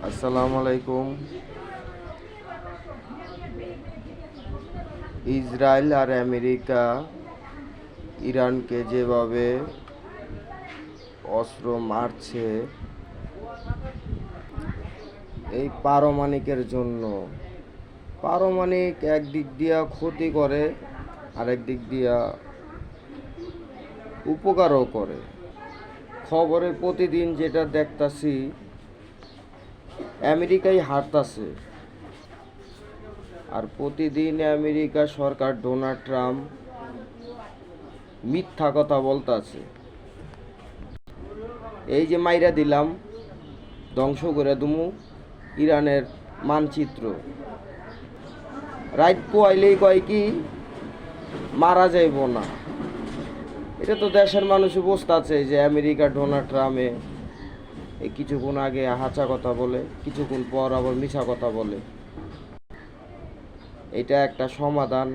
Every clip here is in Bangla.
আসসালামু আলাইকুম। ইসরায়েল আর আমেরিকা ইরানকে যেভাবে অস্ত্র মারছে, এই পারমাণবিকের জন্য। পারমাণবিক একদিক দিয়া ক্ষতি করে, আরেক দিক দিয়া উপকারও করে। খবরে প্রতিদিন যেটা দেখতাছি, আমেরিকাই হারতাছে। আর প্রতিদিন আমেরিকা সরকার ডোনাল্ড ট্রাম্প মিথ্যা কথা বলতাছে। এই যে মাইরা দিলাম, ধ্বংস করে দুমু ইরানের মানচিত্র। রাইট পোয়াইলেই কয় কি মারা যাইব না। এটা তো দেশের মানুষ বুঝতে আছে যে আমেরিকা ডোনাল্ড ট্রাম্পে এই কিছুক্ষণ আগে হাঁচা কথা বলে, কিছুক্ষণ পর আবার মিছা কথা বলে। এটা একটা সমাধান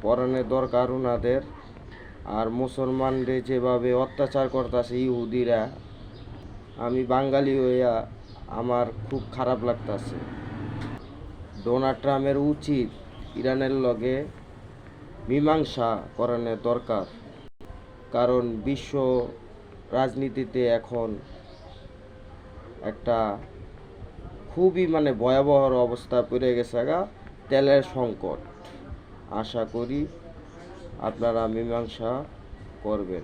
পরানের দরকার ওনাদের। আর মুসলমানদের যেভাবে অত্যাচার করতেছে ইহুদিরা, আমি বাঙালি হইয়া আমার খুব খারাপ লাগতেছে। ডোনাল্ড ট্রাম্পের উচিত ইরানের লগে মীমাংসা করানোর দরকার, কারণ বিশ্ব রাজনীতিতে এখন একটা খুবই ভয়াবহ অবস্থা পড়ে গেছে তেলের সংকট। আশা করি আপনারা মীমাংসা করবেন।